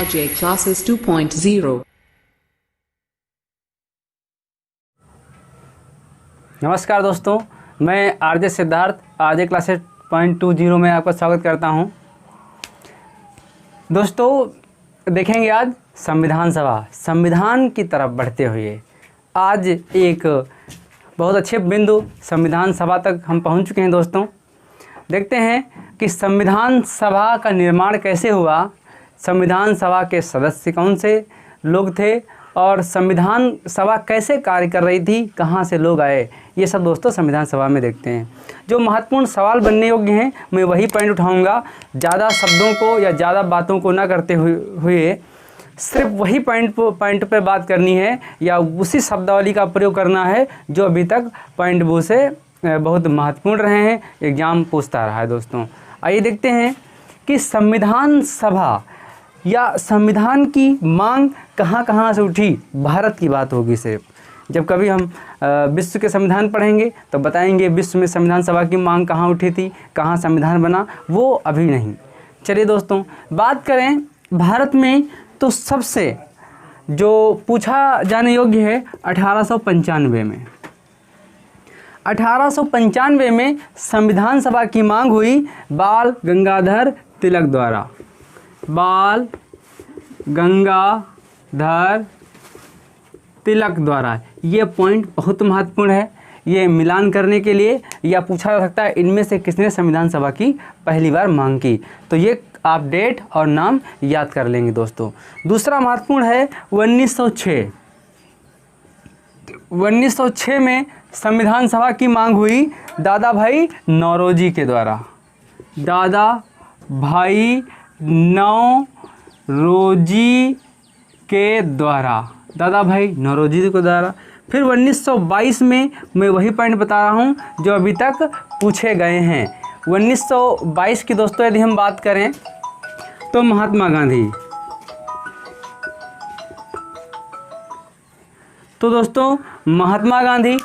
RJ Classes 2.0। नमस्कार दोस्तों, मैं आरजे सिद्धार्थ आरजे क्लासेस 2.0 में आपका स्वागत करता हूं। दोस्तों देखेंगे आज संविधान की तरफ बढ़ते हुए आज एक बहुत अच्छे बिंदु संविधान सभा तक हम पहुंच चुके हैं। दोस्तों देखते हैं कि संविधान सभा का निर्माण कैसे हुआ, संविधान सभा के सदस्य कौन से लोग थे और संविधान सभा कैसे कार्य कर रही थी, कहाँ से लोग आए, ये सब दोस्तों संविधान सभा में देखते हैं। जो महत्वपूर्ण सवाल बनने योग्य हैं मैं वही पॉइंट उठाऊंगा, ज़्यादा शब्दों को या ज़्यादा बातों को ना करते हुए सिर्फ वही पॉइंट पे बात करनी है या उसी शब्दावली का प्रयोग करना है जो अभी तक पॉइंट बू से बहुत महत्वपूर्ण रहे हैं, एग्जाम पूछता रहा है। दोस्तों आइए देखते हैं कि संविधान सभा या संविधान की मांग कहाँ कहाँ से उठी। भारत की बात होगी सिर्फ, जब कभी हम विश्व के संविधान पढ़ेंगे तो बताएंगे विश्व में संविधान सभा की मांग कहाँ उठी थी, कहाँ संविधान बना, वो अभी नहीं। चलिए दोस्तों बात करें भारत में तो सबसे जो पूछा जाने योग्य है 1895 में। 1895 में संविधान सभा की मांग हुई बाल गंगाधर तिलक द्वारा। बाल गंगाधर तिलक द्वारा। ये पॉइंट बहुत महत्वपूर्ण है, ये मिलान करने के लिए या पूछा जा सकता है इनमें से किसने संविधान सभा की पहली बार मांग की, तो ये आप डेट और नाम याद कर लेंगे। दोस्तों दूसरा महत्वपूर्ण है 1906। 1906 में संविधान सभा की मांग हुई दादा भाई नौरोजी के द्वारा। दादा भाई नौरोजी के द्वारा, दादा भाई नौरोजी के द्वारा। फिर 1922 में मैं वही पॉइंट बता रहा हूँ जो अभी तक पूछे गए हैं। 1922 की दोस्तों यदि हम बात करें तो महात्मा गांधी। तो दोस्तों महात्मा गांधी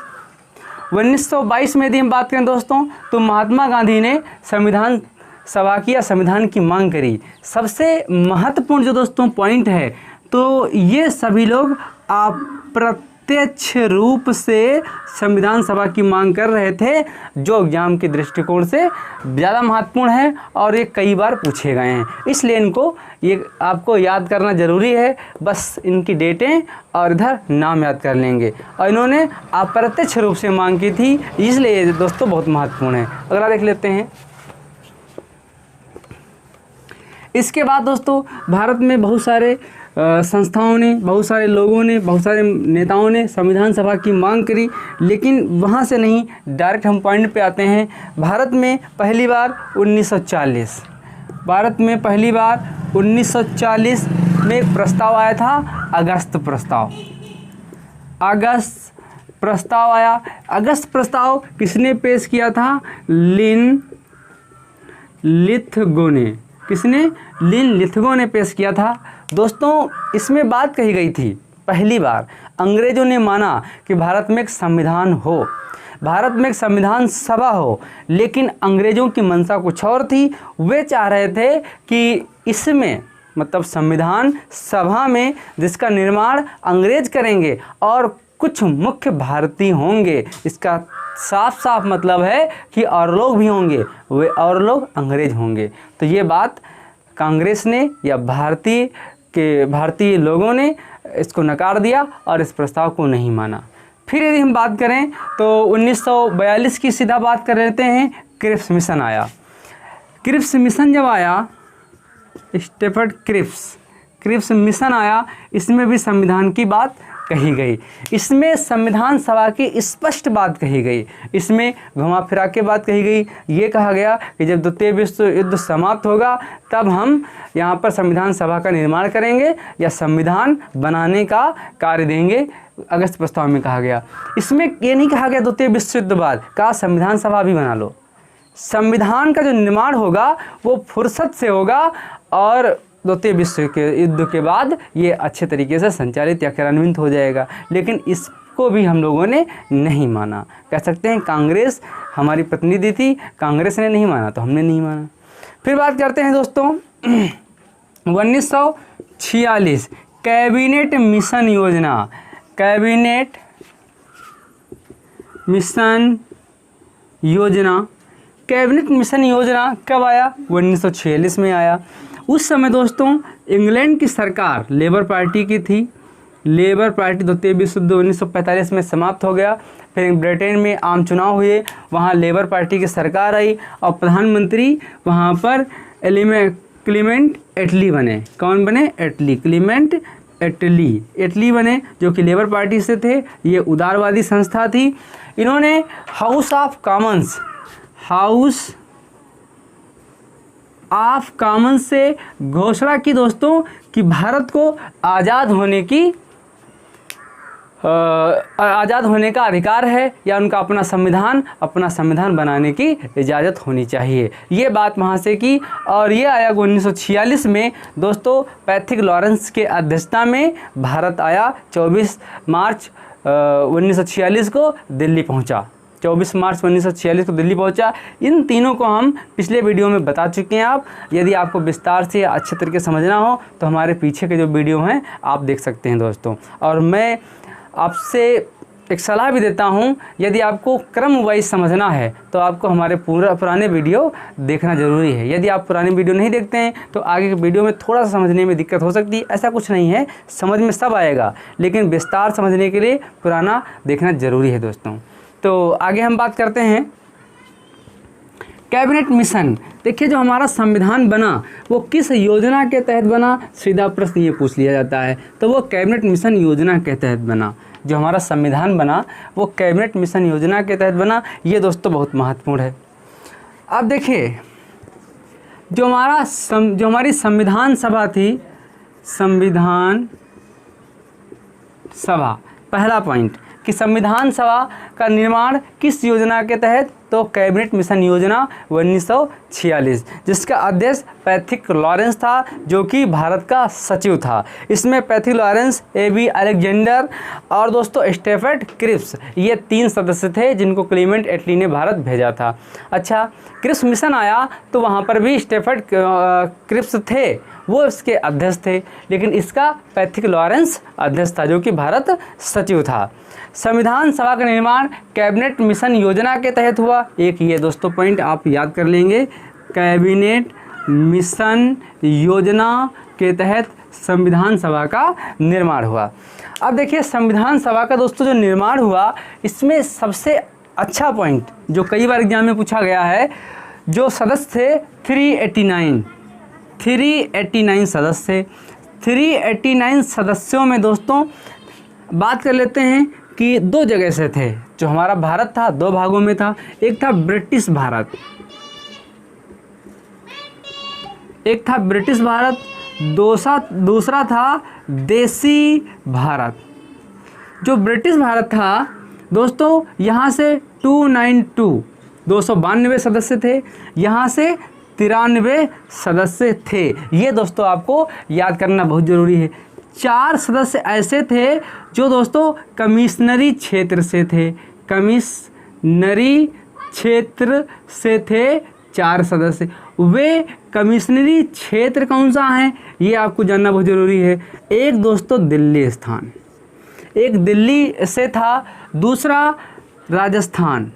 1922 में यदि हम बात करें दोस्तों तो महात्मा गांधी ने संविधान सभा की या संविधान की मांग करी। सबसे महत्वपूर्ण जो दोस्तों पॉइंट है तो ये सभी लोग अप्रत्यक्ष रूप से संविधान सभा की मांग कर रहे थे, जो एग्जाम के दृष्टिकोण से ज़्यादा महत्वपूर्ण है और ये कई बार पूछे गए हैं, इसलिए इनको ये आपको याद करना ज़रूरी है। बस इनकी डेटें और इधर नाम याद कर लेंगे। और इन्होंने अप्रत्यक्ष रूप से मांग की थी, इसलिए दोस्तों बहुत महत्वपूर्ण है। अगला देख लेते हैं। इसके बाद दोस्तों भारत में बहुत सारे संस्थाओं ने, बहुत सारे लोगों ने, बहुत सारे नेताओं ने संविधान सभा की मांग करी, लेकिन वहाँ से नहीं डायरेक्ट हम पॉइंट पे आते हैं। भारत में पहली बार 1940, भारत में पहली बार 1940 में एक प्रस्ताव आया था, अगस्त प्रस्ताव। अगस्त प्रस्ताव आया। अगस्त प्रस्ताव किसने पेश किया था? लिथगो ने। किसने? लिथगो ने पेश किया था। दोस्तों इसमें बात कही गई थी पहली बार अंग्रेज़ों ने माना कि भारत में एक संविधान हो, भारत में एक संविधान सभा हो, लेकिन अंग्रेज़ों की मंशा कुछ और थी। वे चाह रहे थे कि इसमें मतलब संविधान सभा में जिसका निर्माण अंग्रेज करेंगे और कुछ मुख्य भारतीय होंगे। इसका साफ साफ मतलब है कि और लोग भी होंगे, वे और लोग अंग्रेज होंगे। तो ये बात कांग्रेस ने या भारतीय लोगों ने इसको नकार दिया और इस प्रस्ताव को नहीं माना। फिर यदि हम बात करें तो 1942 की सीधा बात कर लेते हैं। क्रिप्स मिशन आया। क्रिप्स मिशन जब आया, स्टेफर्ड क्रिप्स मिशन आया, इसमें भी संविधान की बात कही गई। इसमें संविधान सभा की स्पष्ट बात कही गई, इसमें घुमा फिरा के बात कही गई। ये कहा गया कि जब द्वितीय विश्व युद्ध समाप्त होगा तब हम यहाँ पर संविधान सभा का निर्माण करेंगे या संविधान बनाने का कार्य देंगे। अगस्त प्रस्ताव में कहा गया। इसमें ये नहीं कहा गया द्वितीय विश्व युद्ध बाद, कहा संविधान सभा भी बना लो। संविधान का जो निर्माण होगा वो फुर्सत से होगा और द्वितीय विश्व के युद्ध के बाद ये अच्छे तरीके से संचालित या क्रियान्वित हो जाएगा। लेकिन इसको भी हम लोगों ने नहीं माना। कह सकते हैं कांग्रेस हमारी प्रतिनिधि थी, कांग्रेस ने नहीं माना तो हमने नहीं माना। फिर बात करते हैं दोस्तों 1946 कैबिनेट मिशन योजना, कैबिनेट मिशन योजना, कैबिनेट मिशन योजना कब आया? 1946 में आया। उस समय दोस्तों इंग्लैंड की सरकार लेबर पार्टी की थी। लेबर पार्टी द्वितीय विश्व युद्ध 1945 में समाप्त हो गया। फिर ब्रिटेन में आम चुनाव हुए, वहाँ लेबर पार्टी की सरकार आई और प्रधानमंत्री वहाँ पर क्लीमेंट एटली बने। कौन बने? एटली, क्लीमेंट एटली बने, जो कि लेबर पार्टी से थे। ये उदारवादी संस्था थी। इन्होंने हाउस ऑफ कॉमन्स से घोषणा की दोस्तों कि भारत को आज़ाद होने का अधिकार है, या उनका अपना संविधान बनाने की इजाज़त होनी चाहिए। ये बात वहाँ से की और ये आया 1946 में दोस्तों। पैथिक लॉरेंस के अध्यक्षता में भारत आया। 24 मार्च 1946 को दिल्ली पहुँचा। 24 मार्च 1946 को दिल्ली पहुंचा। इन तीनों को हम पिछले वीडियो में बता चुके हैं। आप यदि आपको विस्तार से अच्छे तरीके से समझना हो तो हमारे पीछे के जो वीडियो हैं आप देख सकते हैं दोस्तों। और मैं आपसे एक सलाह भी देता हूं, यदि आपको क्रम वाइज समझना है तो आपको हमारे पुराने वीडियो देखना ज़रूरी है। यदि आप पुराने वीडियो नहीं देखते हैं तो आगे के वीडियो में थोड़ा सा समझने में दिक्कत हो सकती है। ऐसा कुछ नहीं है, समझ में सब आएगा, लेकिन विस्तार समझने के लिए पुराना देखना ज़रूरी है दोस्तों। तो आगे हम बात करते हैं कैबिनेट मिशन। देखिए, जो हमारा संविधान बना वो किस योजना के तहत बना? सीधा प्रश्न ये पूछ लिया जाता है। तो वो कैबिनेट मिशन योजना के तहत बना। जो हमारा संविधान बना वो कैबिनेट मिशन योजना के तहत बना। ये दोस्तों बहुत महत्वपूर्ण है। अब देखिए, जो हमारी संविधान सभा थी, संविधान सभा, पहला पॉइंट कि संविधान सभा का निर्माण किस योजना के तहत? तो कैबिनेट मिशन योजना 1946, जिसका अध्यक्ष पैथिक लॉरेंस था, जो कि भारत का सचिव था। इसमें पैथिक लॉरेंस, A.B. अलेक्जेंडर और दोस्तों स्टेफर्ड क्रिप्स, ये 3 सदस्य थे जिनको क्लीमेंट एटली ने भारत भेजा था। अच्छा, क्रिप्स मिशन आया तो वहाँ पर भी स्टेफर्ड क्रिप्स थे, वो इसके अध्यक्ष थे, लेकिन इसका पैथिक लॉरेंस अध्यक्ष था, जो कि भारत सचिव था। संविधान सभा का निर्माण कैबिनेट मिशन योजना के तहत हुआ। एक ये दोस्तों पॉइंट आप याद कर लेंगे, कैबिनेट मिशन योजना के तहत संविधान सभा का निर्माण हुआ। अब देखिए, संविधान सभा का दोस्तों जो निर्माण हुआ, इसमें सबसे अच्छा पॉइंट जो कई बार एग्जाम में पूछा गया है, जो सदस्य थे 389 सदस्य। 389 सदस्यों में दोस्तों बात कर लेते हैं कि 2 जगह से थे। जो हमारा भारत था 2 भागों में था। एक था ब्रिटिश भारत, दूसरा था देसी भारत। जो ब्रिटिश भारत था दोस्तों, यहाँ से 292 सदस्य थे, यहाँ से 93 सदस्य थे। ये दोस्तों आपको याद करना बहुत ज़रूरी है। 4 सदस्य ऐसे थे जो दोस्तों कमिश्नरी क्षेत्र से थे। कमिश्नरी क्षेत्र से थे 4 सदस्य। वे कमिश्नरी क्षेत्र कौन सा है ये आपको जानना बहुत ज़रूरी है। एक दोस्तों दिल्ली स्थान, एक दिल्ली से था, दूसरा राजस्थान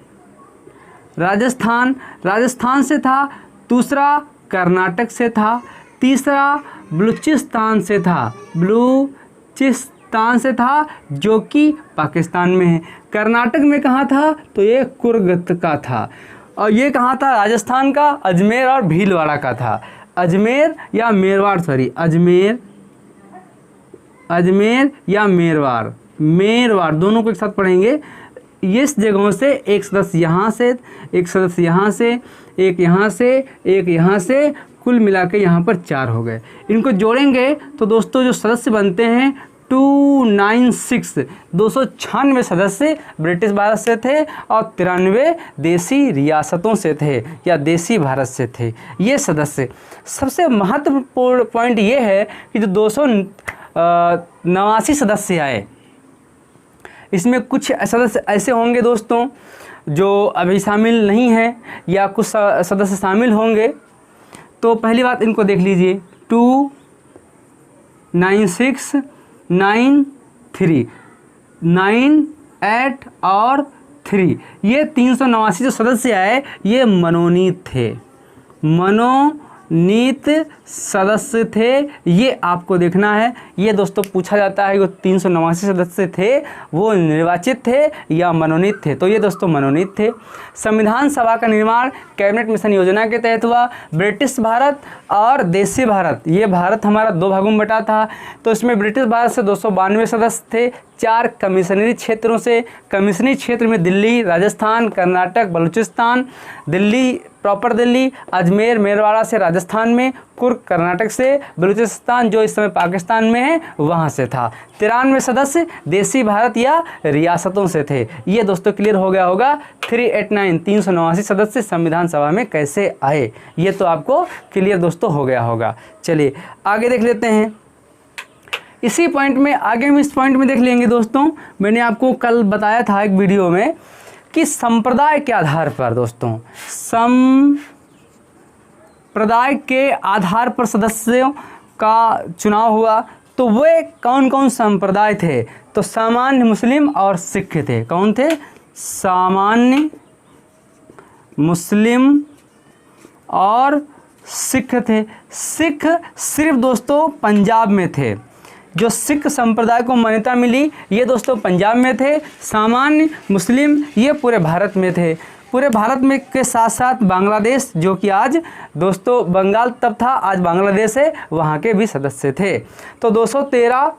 से था, दूसरा कर्नाटक से था, तीसरा बलूचिस्तान से था जो कि पाकिस्तान में है। कर्नाटक में कहाँ था? तो ये कुर्ग का था। और ये कहाँ था? राजस्थान का अजमेर और भीलवाड़ा का था। अजमेर या मेरवाड़ दोनों को एक साथ पढ़ेंगे। इस जगहों से एक सदस्य यहाँ से, एक सदस्य यहाँ से, एक यहाँ से, एक यहाँ से, कुल मिला के यहाँ पर 4 हो गए। इनको जोड़ेंगे तो दोस्तों जो सदस्य बनते हैं 296 सदस्य ब्रिटिश भारत से थे और 93 देसी रियासतों से थे या देसी भारत से थे ये सदस्य। सबसे महत्वपूर्ण पॉइंट ये है कि जो 289 सदस्य आए, इसमें कुछ सदस्य ऐसे होंगे दोस्तों जो अभी शामिल नहीं हैं या कुछ सदस्य शामिल होंगे। तो पहली बात इनको देख लीजिए, 2 9693, 9, 8 और 3, ये 389 जो सदस्य आए ये मनोनीत थे, मनोनीत सदस्य थे। ये आपको देखना है। ये दोस्तों पूछा जाता है कि 389 सदस्य थे वो निर्वाचित थे या मनोनीत थे, तो ये दोस्तों मनोनीत थे। संविधान सभा का निर्माण कैबिनेट मिशन योजना के तहत हुआ। ब्रिटिश भारत और देसी भारत, ये भारत हमारा 2 भागों में बटा था, तो इसमें ब्रिटिश भारत से 292 सदस्य थे। 4 कमिश्नरी क्षेत्रों से, कमिश्नरी क्षेत्र में दिल्ली, राजस्थान, कर्नाटक, बलूचिस्तान, दिल्ली प्रॉपर दिल्ली, अजमेर मेरवाड़ा से राजस्थान में, कुर्ग कर्नाटक से, बलूचिस्तान जो इस समय पाकिस्तान में है वहाँ से था। 93 सदस्य देसी भारत या रियासतों से थे। ये दोस्तों क्लियर हो गया होगा। 389 सदस्य संविधान सभा में कैसे आए, ये तो आपको क्लियर दोस्तों हो गया होगा। चलिए आगे देख लेते हैं। इसी पॉइंट में आगे हम इस पॉइंट में देख लेंगे दोस्तों, मैंने आपको कल बताया था एक वीडियो में कि संप्रदाय के आधार पर दोस्तों, संप्रदाय के आधार पर सदस्यों का चुनाव हुआ। तो वे कौन कौन संप्रदाय थे? तो सामान्य मुस्लिम और सिख थे। कौन थे? सामान्य मुस्लिम और सिख थे। सिख सिर्फ दोस्तों पंजाब में थे। जो सिख संप्रदाय को मान्यता मिली ये दोस्तों पंजाब में थे। सामान्य मुस्लिम ये पूरे भारत में थे। पूरे भारत में के साथ साथ बांग्लादेश, जो कि आज दोस्तों बंगाल तब था, आज बांग्लादेश है, वहाँ के भी सदस्य थे। तो 213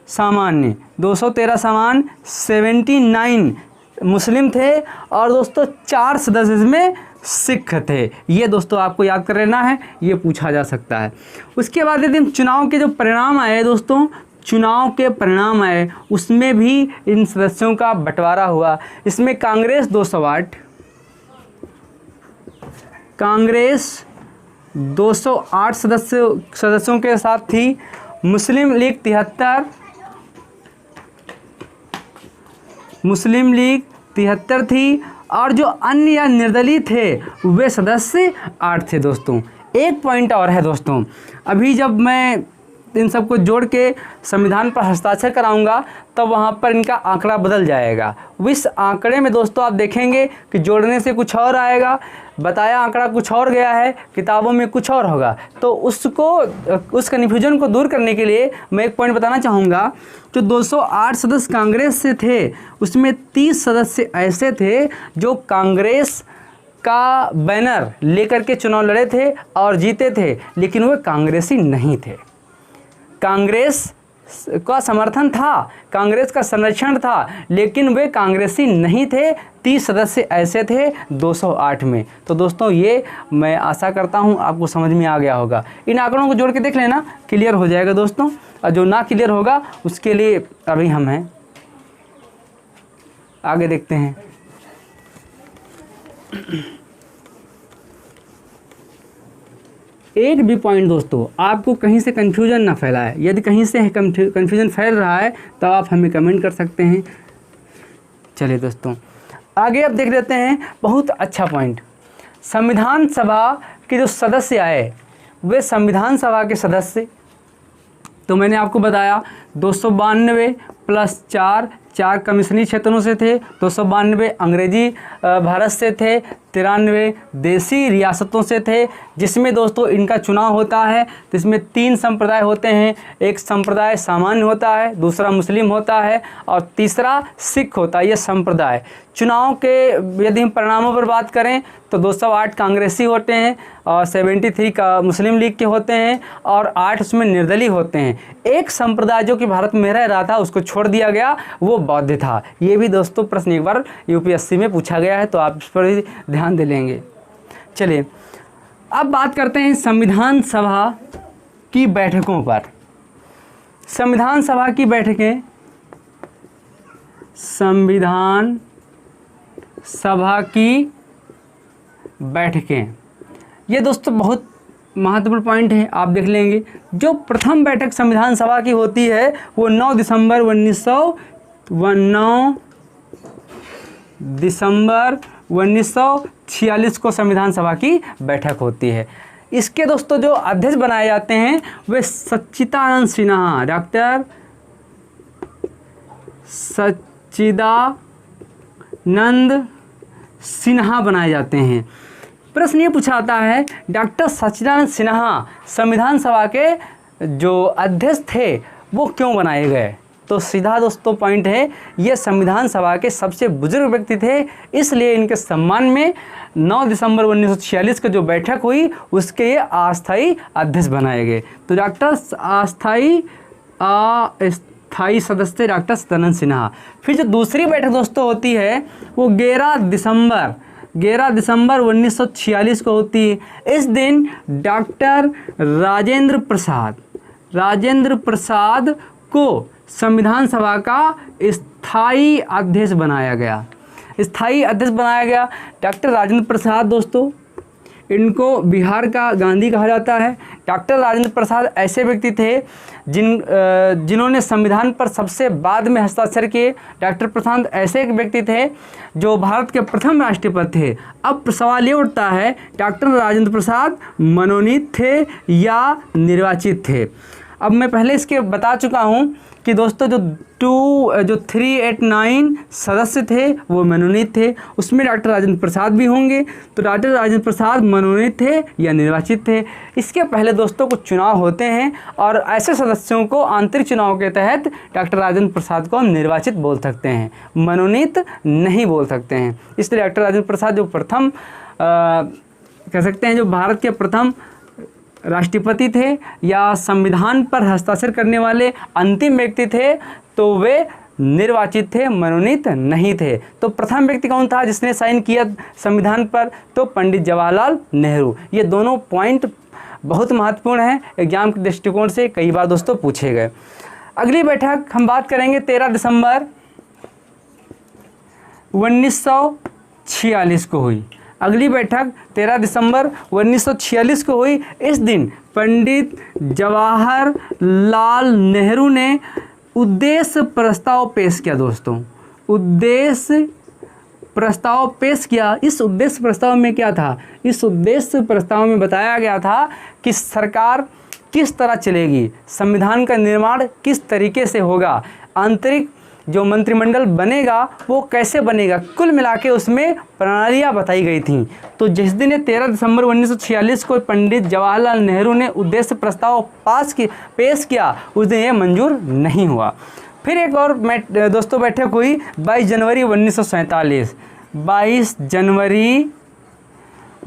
सामान्य, 213 सामान्य, 79 मुस्लिम थे और दोस्तों 4 सदस्य इसमें सिख थे। ये दोस्तों आपको याद कर लेना है, ये पूछा जा सकता है। उसके बाद यदि हम चुनाव के जो परिणाम आए दोस्तों, चुनाव के परिणाम आए उसमें भी इन सदस्यों का बंटवारा हुआ। इसमें कांग्रेस 208, कांग्रेस 208 सदस्यों के साथ थी। मुस्लिम लीग 73, मुस्लिम लीग 73 थी और जो अन्य या निर्दलीय थे वे सदस्य 8 थे दोस्तों। एक पॉइंट और है दोस्तों, अभी जब मैं इन सबको जोड़ के संविधान पर हस्ताक्षर कराऊंगा तब वहाँ पर इनका आंकड़ा बदल जाएगा। इस आंकड़े में दोस्तों आप देखेंगे कि जोड़ने से कुछ और आएगा, बताया आंकड़ा कुछ और गया है, किताबों में कुछ और होगा। तो उस कन्फ्यूजन को दूर करने के लिए मैं एक पॉइंट बताना चाहूँगा। जो 208 सदस्य कांग्रेस से थे उसमें 30 सदस्य ऐसे थे जो कांग्रेस का बैनर लेकर के चुनाव लड़े थे और जीते थे, लेकिन वे कांग्रेसी नहीं थे। कांग्रेस का समर्थन था, कांग्रेस का संरक्षण था, लेकिन वे कांग्रेसी नहीं थे। 30 सदस्य ऐसे थे 208 में। तो दोस्तों ये मैं आशा करता हूँ आपको समझ में आ गया होगा। इन आंकड़ों को जोड़ के देख लेना, क्लियर हो जाएगा दोस्तों। और जो ना क्लियर होगा उसके लिए अभी हम हैं, आगे देखते हैं। एक भी पॉइंट दोस्तों आपको कहीं से कन्फ्यूजन ना फैलाए। यदि कहीं से कन्फ्यूजन फैल रहा है तो आप हमें कमेंट कर सकते हैं। चलिए दोस्तों आगे अब देख लेते हैं बहुत अच्छा पॉइंट। संविधान सभा के जो सदस्य आए वे संविधान सभा के सदस्य, तो मैंने आपको बताया 292 प्लस 4 कमिश्नरी क्षेत्रों से थे, 292 अंग्रेजी भारत से थे, 93 देसी रियासतों से थे। जिसमें दोस्तों इनका चुनाव होता है तो इसमें 3 संप्रदाय होते हैं। एक संप्रदाय सामान्य होता है, दूसरा मुस्लिम होता है और तीसरा सिख होता है। ये संप्रदाय चुनाव के यदि हम परिणामों पर बात करें तो 208 कांग्रेसी होते हैं और 73 का मुस्लिम लीग के होते हैं और 8 उसमें निर्दलीय होते हैं। एक संप्रदाय जो कि भारत में रह रहा था उसको छोड़ दिया गया, वो बौद्ध था। ये भी दोस्तों प्रश्न एक बार यूपीएससी में पूछा गया है, तो आप इस पर भी ध्यान दे लेंगे। चलिए अब बात करते हैं संविधान सभा की बैठकों पर। संविधान सभा की बैठकें, संविधान सभा की बैठकें, ये दोस्तों बहुत महत्वपूर्ण पॉइंट है, आप देख लेंगे। जो प्रथम बैठक संविधान सभा की होती है वो 9 दिसंबर 1946 को संविधान सभा की बैठक होती है। इसके दोस्तों जो अध्यक्ष बनाए जाते हैं वे सच्चिदानंद सिन्हा, डॉक्टर सच्चिदानंद सिन्हा बनाए जाते हैं। प्रश्न ये पूछा जाता है डॉक्टर सच्चिदानंद सिन्हा संविधान सभा के जो अध्यक्ष थे वो क्यों बनाए गए? तो सीधा दोस्तों पॉइंट है, ये संविधान सभा के सबसे बुजुर्ग व्यक्ति थे, इसलिए इनके सम्मान में 9 दिसंबर 1946 को जो बैठक हुई उसके ये अस्थायी अध्यक्ष बनाए गए। तो डॉक्टर अस्थायी सदस्य डॉक्टर सच्चिदानंद सिन्हा। फिर जो दूसरी बैठक दोस्तों होती है वो 11 दिसंबर 1946 को होती है। इस दिन डॉक्टर राजेंद्र प्रसाद को संविधान सभा का स्थायी अध्यक्ष बनाया गया। डॉक्टर राजेंद्र प्रसाद दोस्तों, इनको बिहार का गांधी कहा जाता है। डॉक्टर राजेंद्र प्रसाद ऐसे व्यक्ति थे जिन्होंने संविधान पर सबसे बाद में हस्ताक्षर किए। डॉक्टर प्रसाद ऐसे एक व्यक्ति थे जो भारत के प्रथम राष्ट्रपति थे। अब सवाल ये उठता है डॉक्टर राजेंद्र प्रसाद मनोनीत थे या निर्वाचित थे? अब मैं पहले इसके बता चुका हूँ कि दोस्तों जो 389 सदस्य थे वो मनोनीत थे, उसमें डॉक्टर राजेंद्र प्रसाद भी होंगे। तो डॉक्टर राजेंद्र प्रसाद मनोनीत थे या निर्वाचित थे? इसके पहले दोस्तों कुछ चुनाव होते हैं और ऐसे सदस्यों को आंतरिक चुनाव के तहत डॉक्टर राजेंद्र प्रसाद को हम निर्वाचित बोल सकते हैं, मनोनीत नहीं बोल सकते हैं। इसलिए डॉक्टर राजेंद्र प्रसाद जो प्रथम कह सकते हैं जो भारत के प्रथम राष्ट्रपति थे या संविधान पर हस्ताक्षर करने वाले अंतिम व्यक्ति थे, तो वे निर्वाचित थे, मनोनीत नहीं थे। तो प्रथम व्यक्ति कौन था जिसने साइन किया संविधान पर? तो पंडित जवाहरलाल नेहरू। ये दोनों पॉइंट बहुत महत्वपूर्ण हैं, एग्जाम के दृष्टिकोण से कई बार दोस्तों पूछे गए। अगली बैठक हम बात करेंगे 13 दिसंबर 1946 को हुई। अगली बैठक 13 दिसंबर 1946 को हुई। इस दिन पंडित जवाहरलाल नेहरू ने उद्देश्य प्रस्ताव पेश किया दोस्तों, उद्देश्य प्रस्ताव पेश किया। इस उद्देश्य प्रस्ताव में क्या था? इस उद्देश्य प्रस्ताव में बताया गया था कि सरकार किस तरह चलेगी, संविधान का निर्माण किस तरीके से होगा, आंतरिक जो मंत्रिमंडल बनेगा वो कैसे बनेगा, कुल मिला के उसमें प्रणालियाँ बताई गई थीं। तो जिस दिन 13 दिसंबर 1946 को पंडित जवाहरलाल नेहरू ने उद्देश्य प्रस्ताव पेश किया, उस दिन ये मंजूर नहीं हुआ। फिर एक और दोस्तों बैठक हुई 22 जनवरी 1947। 22 जनवरी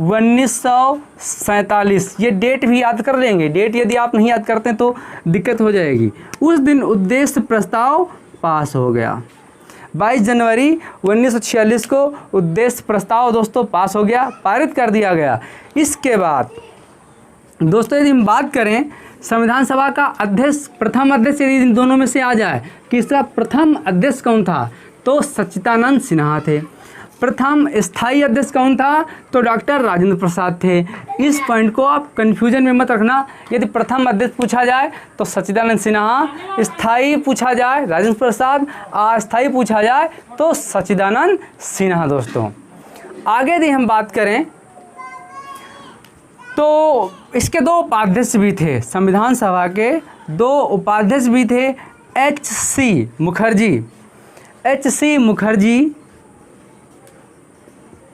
1947, ये डेट भी याद कर लेंगे। डेट यदि आप नहीं याद करते तो दिक्कत हो जाएगी। उस दिन उद्देश्य प्रस्ताव पास हो गया। 22 जनवरी 1946 को उद्देश्य प्रस्ताव दोस्तों पास हो गया, पारित कर दिया गया। इसके बाद दोस्तों यदि हम बात करें संविधान सभा का अध्यक्ष, प्रथम अध्यक्ष यदि इन दोनों में से आ जाए कि इसका प्रथम अध्यक्ष कौन था, तो सच्चिदानंद सिन्हा थे। प्रथम स्थायी अध्यक्ष कौन था, तो डॉक्टर राजेंद्र प्रसाद थे। इस पॉइंट को आप कंफ्यूजन में मत रखना। यदि प्रथम अध्यक्ष पूछा जाए तो सच्चिदानंद सिन्हा, स्थायी पूछा जाए राजेंद्र प्रसाद, अस्थायी पूछा जाए तो सच्चिदानंद सिन्हा। दोस्तों आगे यदि हम बात करें तो इसके दो उपाध्यक्ष भी थे, संविधान सभा के दो उपाध्यक्ष भी थे। H.C. मुखर्जी,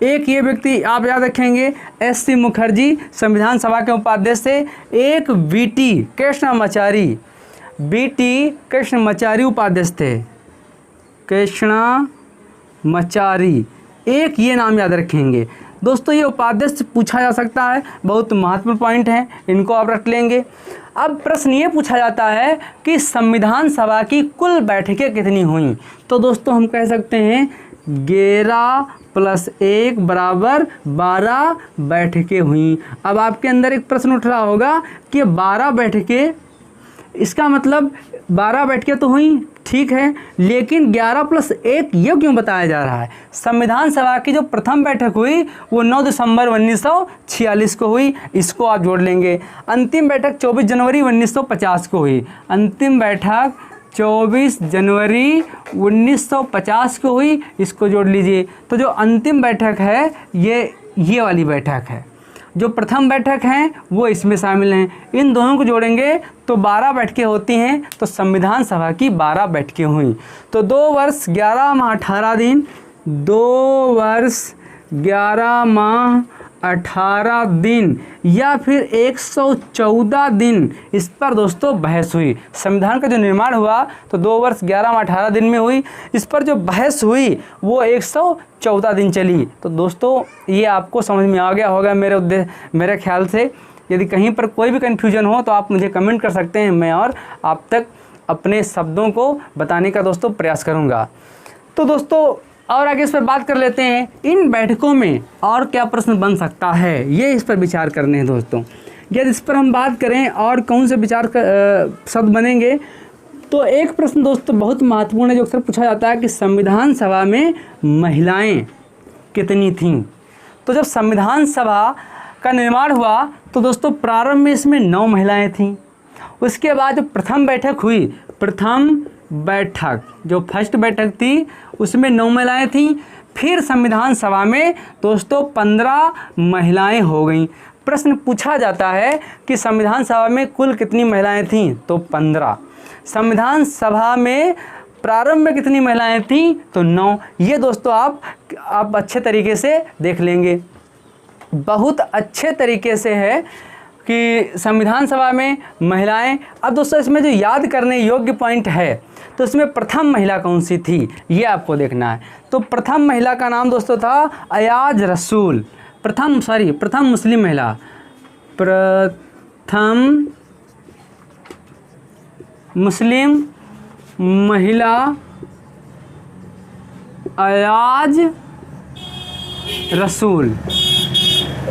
एक ये व्यक्ति आप याद रखेंगे S.C. मुखर्जी संविधान सभा के उपाध्यक्ष थे। एक B.T. कृष्णमाचारी उपाध्यक्ष थे, कृष्णमाचारी, एक ये नाम याद रखेंगे। दोस्तों ये उपाध्यक्ष पूछा जा सकता है, बहुत महत्वपूर्ण पॉइंट है, इनको आप रख लेंगे। अब प्रश्न ये पूछा जाता है कि संविधान सभा की कुल बैठकें कितनी हुई, तो दोस्तों हम कह सकते हैं 11 + 1 = 12 बैठकें हुई। अब आपके अंदर एक प्रश्न उठ रहा होगा कि 12 बैठकें, इसका मतलब 12 बैठकें तो हुई, ठीक है, लेकिन 11 + 1 ये क्यों बताया जा रहा है? संविधान सभा की जो प्रथम बैठक हुई वो 9 दिसंबर 1946 को हुई, इसको आप जोड़ लेंगे। अंतिम बैठक 24 जनवरी 1950 को हुई, अंतिम बैठक 24 जनवरी 1950 को हुई, इसको जोड़ लीजिए। तो जो अंतिम बैठक है ये वाली बैठक है। जो प्रथम बैठक हैं वो इसमें शामिल हैं। इन दोनों को जोड़ेंगे तो 12 बैठकें होती हैं, तो संविधान सभा की 12 बैठकें हुई। तो 2 वर्ष 11 माह 18 दिन, 2 वर्ष 11 माह 18 दिन या फिर 114 दिन इस पर दोस्तों बहस हुई। संविधान का जो निर्माण हुआ तो 2 वर्ष 11 माह 18 दिन में हुई। इस पर जो बहस हुई वो 114 दिन चली। तो दोस्तों ये आपको समझ में आ गया होगा मेरे ख्याल से। यदि कहीं पर कोई भी कन्फ्यूजन हो तो आप मुझे कमेंट कर सकते हैं, मैं और आप तक अपने शब्दों को बताने का दोस्तों प्रयास करूँगा। तो दोस्तों और आगे इस पर बात कर लेते हैं, इन बैठकों में और क्या प्रश्न बन सकता है, ये इस पर विचार करने हैं दोस्तों। यदि इस पर हम बात करें और कौन से विचार शब्द बनेंगे, तो एक प्रश्न दोस्तों बहुत महत्वपूर्ण है जो अक्सर पूछा जाता है कि संविधान सभा में महिलाएं कितनी थीं। तो जब संविधान सभा का निर्माण हुआ तो दोस्तों प्रारंभ में इसमें 9 महिलाएं थीं। उसके बाद जो प्रथम बैठक हुई, प्रथम बैठक जो फर्स्ट बैठक थी उसमें 9 महिलाएं थीं। फिर संविधान सभा में दोस्तों 15 महिलाएं हो गईं। प्रश्न पूछा जाता है कि संविधान सभा में कुल कितनी महिलाएं थीं, तो 15। संविधान सभा में प्रारंभ में कितनी महिलाएं थीं, तो 9। ये दोस्तों आप अच्छे तरीके से देख लेंगे, बहुत अच्छे तरीके से है कि संविधान सभा में महिलाएं। अब दोस्तों इसमें जो याद करने योग्य पॉइंट है तो इसमें प्रथम महिला कौन सी थी ये आपको देखना है। तो प्रथम महिला का नाम दोस्तों था अयाज रसूल। प्रथम मुस्लिम महिला, प्रथम मुस्लिम महिला अयाज रसूल।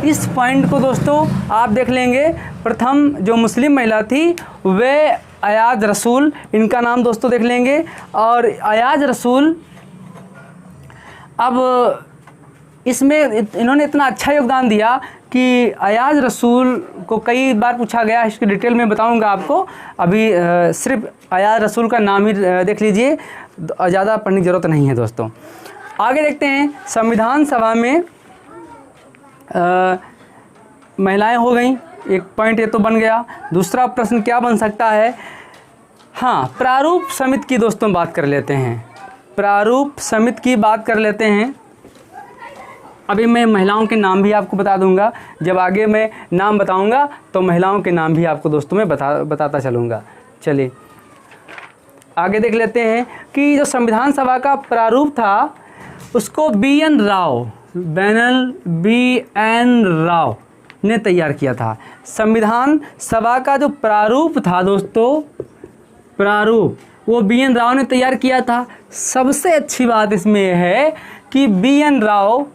इस पॉइंट को दोस्तों आप देख लेंगे। प्रथम जो मुस्लिम महिला थी वे अयाज रसूल, इनका नाम दोस्तों देख लेंगे। और अयाज रसूल, अब इसमें इन्होंने इतना अच्छा योगदान दिया कि अयाज रसूल को कई बार पूछा गया, इसकी डिटेल में बताऊंगा आपको। अभी सिर्फ अयाज रसूल का नाम ही देख लीजिए, ज़्यादा पढ़ने की ज़रूरत नहीं है दोस्तों। आगे देखते हैं, संविधान सभा में महिलाएं हो गई, एक पॉइंट ये तो बन गया। दूसरा प्रश्न क्या बन सकता है, हाँ प्रारूप समिति की दोस्तों बात कर लेते हैं। प्रारूप समिति की बात कर लेते हैं। अभी मैं महिलाओं के नाम भी आपको बता दूंगा, जब आगे मैं नाम बताऊंगा तो महिलाओं के नाम भी आपको दोस्तों मैं बताता चलूँगा। चलिए आगे देख लेते हैं कि जो संविधान सभा का प्रारूप था उसको BN राव ने तैयार किया था। संविधान सभा का जो प्रारूप था दोस्तों, प्रारूप वो BN राव ने तैयार किया था। सबसे अच्छी बात इसमें यह है कि BN राव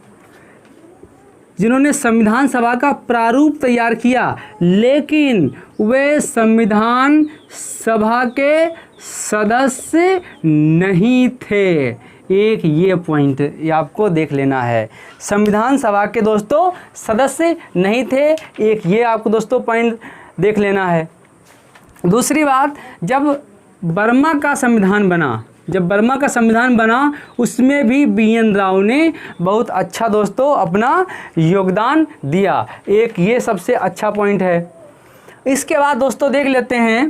जिन्होंने संविधान सभा का प्रारूप तैयार किया, लेकिन वे संविधान सभा के सदस्य नहीं थे। एक ये पॉइंट ये आपको देख लेना है, संविधान सभा के दोस्तों सदस्य नहीं थे। एक ये आपको दोस्तों पॉइंट देख लेना है। दूसरी बात, जब बर्मा का संविधान बना उसमें भी BN राव ने बहुत अच्छा दोस्तों अपना योगदान दिया। एक ये सबसे अच्छा पॉइंट है। इसके बाद दोस्तों देख लेते हैं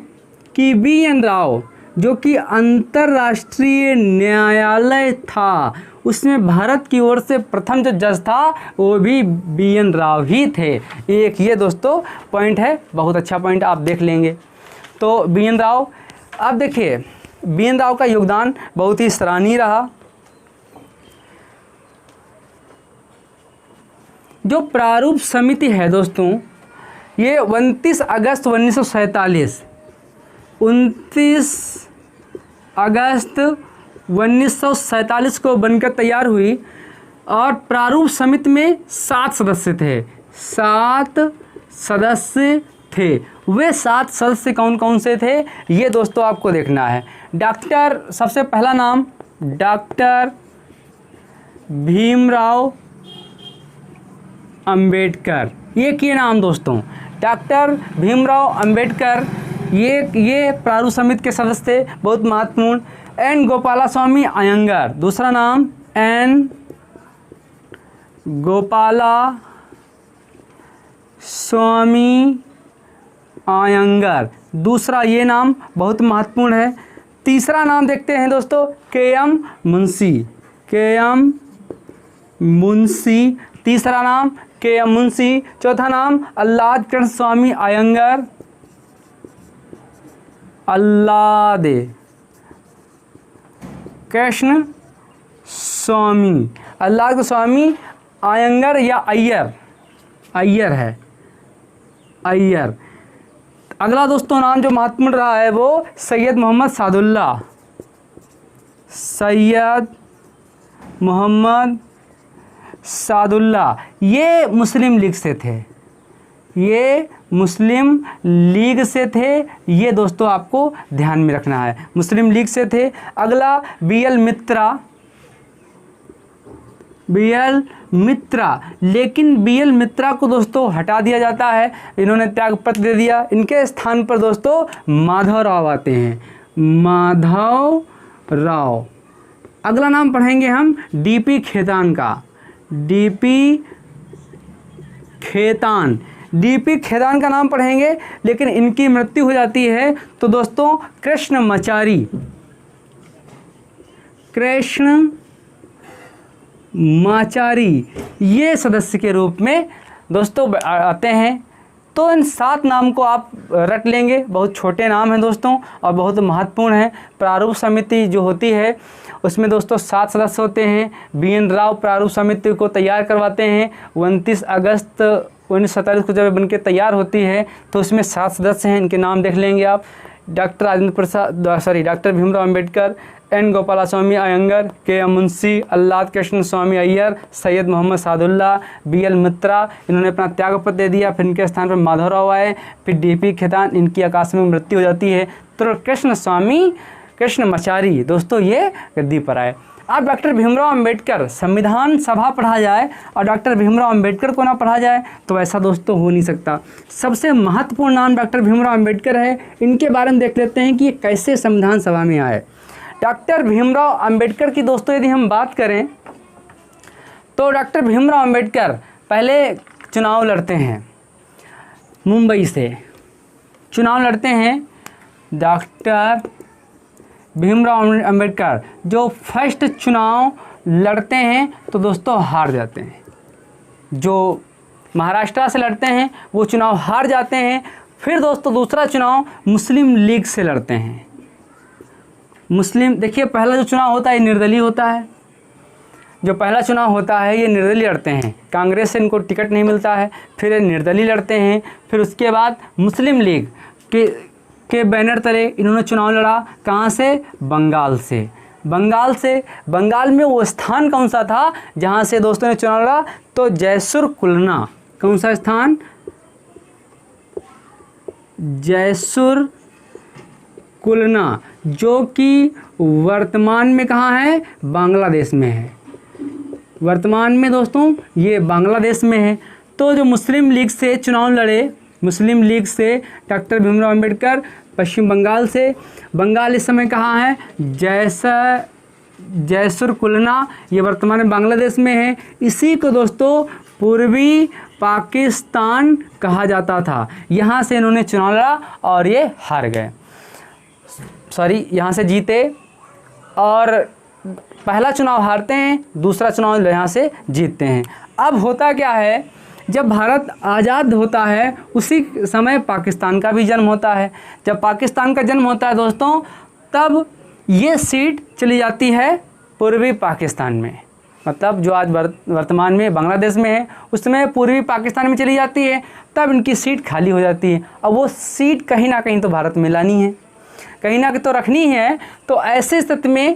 कि BN राव जो कि अंतर्राष्ट्रीय न्यायालय था उसमें भारत की ओर से प्रथम जो जज था वो भी BN राव ही थे। एक ये दोस्तों पॉइंट है, बहुत अच्छा पॉइंट आप देख लेंगे। तो BN राव, आप देखिए BN राव का योगदान बहुत ही सराहनीय रहा। जो प्रारूप समिति है दोस्तों ये 29 अगस्त 1947 को बनकर तैयार हुई और प्रारूप समिति में 7 सदस्य थे। 7 सदस्य थे। वे 7 सदस्य कौन कौन से थे ये दोस्तों आपको देखना है। डॉक्टर, सबसे पहला नाम डॉक्टर भीमराव अंबेडकर। ये नाम दोस्तों डॉक्टर भीमराव अंबेडकर, ये प्रारूप समिति के सदस्य थे, बहुत महत्वपूर्ण। N गोपालास्वामी अयंगार, दूसरा नाम N गोपाला स्वामी अयंगार। दूसरा ये नाम बहुत महत्वपूर्ण है। तीसरा नाम देखते हैं दोस्तों, के.एम. मुंशी। के.एम. मुंशी, तीसरा नाम के.एम. मुंशी। चौथा नाम अल्लाद कृष्ण स्वामी अयंगार। अल्लाद कृष्ण स्वामी, अल्लाद स्वामी अयंगार या अय्यर, अय्यर है, अय्यर। अगला दोस्तों नाम जो महत्वपूर्ण रहा है वो सैयद मोहम्मद सादुल्ला। सैयद मोहम्मद सादुल्ला, ये मुस्लिम लीग से थे, ये मुस्लिम लीग से थे। ये दोस्तों आपको ध्यान में रखना है, मुस्लिम लीग से थे। अगला बी.एल. मित्रा। बी.एल. मित्रा, लेकिन बी.एल. मित्रा को दोस्तों हटा दिया जाता है, इन्होंने त्यागपत्र दे दिया। इनके स्थान पर दोस्तों माधव राव आते हैं, माधव राव। अगला नाम पढ़ेंगे हम डी.पी. खेतान का। डी.पी. खेतान, डी.पी. खेतान का नाम पढ़ेंगे, लेकिन इनकी मृत्यु हो जाती है। तो दोस्तों कृष्णमाचारी, कृष्ण माचारी, ये सदस्य के रूप में दोस्तों आते हैं। तो इन 7 नाम को आप रट लेंगे, बहुत छोटे नाम हैं दोस्तों और बहुत महत्वपूर्ण हैं। प्रारूप समिति जो होती है उसमें दोस्तों 7 सदस्य होते हैं। बी.एन. राव प्रारूप समिति को तैयार करवाते हैं। 29 अगस्त 1947 को जब बनके तैयार होती है तो उसमें 7 सदस्य हैं, इनके नाम देख लेंगे आप। Doctor Bhimrao Ambedkar, N. Gopalaswamy Ayyangar, K M. Munshi, Alladi Krishnaswami Iyer, Syed Mohammad Saadulla, B L. Mitra, इन्होंने अपना त्यागपत्र दे दिया। फिर इनके स्थान पर माधव राव आए, फिर डी.पी. खेतान, इनकी आकस्मिक मृत्यु हो जाती है। तो कृष्ण स्वामी कृष्णमाचारी दोस्तों ये गद्दी पर आए। अब डॉक्टर भीमराव अंबेडकर, संविधान सभा पढ़ा जाए और डॉक्टर भीमराव अंबेडकर को ना पढ़ा जाए तो ऐसा दोस्तों हो नहीं सकता। सबसे महत्वपूर्ण नाम डॉक्टर भीमराव अंबेडकर है। इनके बारे में देख लेते हैं कि ये कैसे संविधान सभा में आए। डॉक्टर भीमराव अंबेडकर की दोस्तों यदि हम बात करें तो डॉक्टर भीमराव अंबेडकर पहले चुनाव लड़ते हैं, मुंबई से चुनाव लड़ते हैं। डॉक्टर भीमराव अंबेडकर जो फर्स्ट चुनाव लड़ते हैं तो दोस्तों हार जाते हैं। जो महाराष्ट्र से लड़ते हैं वो चुनाव हार जाते हैं। फिर दोस्तों दूसरा चुनाव मुस्लिम लीग से लड़ते हैं। मुस्लिम, देखिए पहला जो चुनाव होता है निर्दलीय होता है। जो पहला चुनाव होता है ये निर्दलीय लड़ते हैं, कांग्रेस से इनको टिकट नहीं मिलता है, फिर ये निर्दलीय लड़ते हैं। फिर उसके बाद मुस्लिम लीग के बैनर तले इन्होंने चुनाव लड़ा। कहाँ से? बंगाल से। बंगाल में वो स्थान कौन सा था जहाँ से दोस्तों ने चुनाव लड़ा? तो जयसुर कुलना। कौन सा स्थान? जयसुर कुलना, जो कि वर्तमान में कहाँ है? बांग्लादेश में है। वर्तमान में दोस्तों ये बांग्लादेश में है। तो जो मुस्लिम लीग से चुनाव लड़े, मुस्लिम लीग से डॉक्टर भीमराव अंबेडकर पश्चिम बंगाल से। बंगाल इस समय कहाँ है? जयसुर कुलना, ये वर्तमान में बांग्लादेश में है। इसी को दोस्तों पूर्वी पाकिस्तान कहा जाता था। यहाँ से इन्होंने चुनाव लड़ा और ये हार गए, यहाँ से जीते। और पहला चुनाव हारते हैं, दूसरा चुनाव यहाँ से जीतते हैं। अब होता क्या है, जब भारत आज़ाद होता है उसी समय पाकिस्तान का भी जन्म होता है। जब पाकिस्तान का जन्म होता है दोस्तों, तब ये सीट चली जाती है पूर्वी पाकिस्तान में। मतलब जो आज वर्तमान में बांग्लादेश में है उसमें पूर्वी पाकिस्तान में चली जाती है। तब इनकी सीट खाली हो जाती है। अब वो सीट कहीं ना कहीं तो भारत में लानी है, कहीं ना कहीं तो रखनी है। तो ऐसे स्थिति में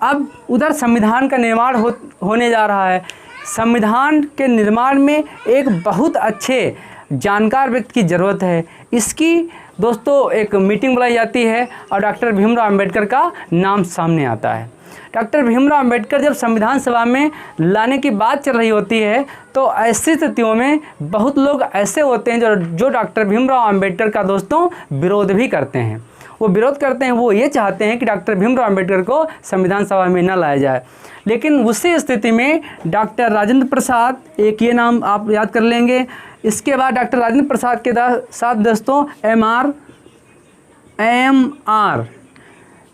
अब उधर संविधान का निर्माण होने जा रहा है। संविधान के निर्माण में एक बहुत अच्छे जानकार व्यक्ति की ज़रूरत है। इसकी दोस्तों एक मीटिंग बुलाई जाती है और डॉक्टर भीमराव अंबेडकर का नाम सामने आता है। डॉक्टर भीमराव अंबेडकर जब संविधान सभा में लाने की बात चल रही होती है तो ऐसी स्थितियों में बहुत लोग ऐसे होते हैं जो डॉक्टर भीमराव अंबेडकर का दोस्तों विरोध भी करते हैं। वो विरोध करते हैं, वो ये चाहते हैं कि डॉक्टर भीमराव अंबेडकर को संविधान सभा में न लाया जाए। लेकिन उसी स्थिति में डॉक्टर राजेंद्र प्रसाद, एक ये नाम आप याद कर लेंगे, इसके बाद डॉक्टर राजेंद्र प्रसाद के साथ दोस्तों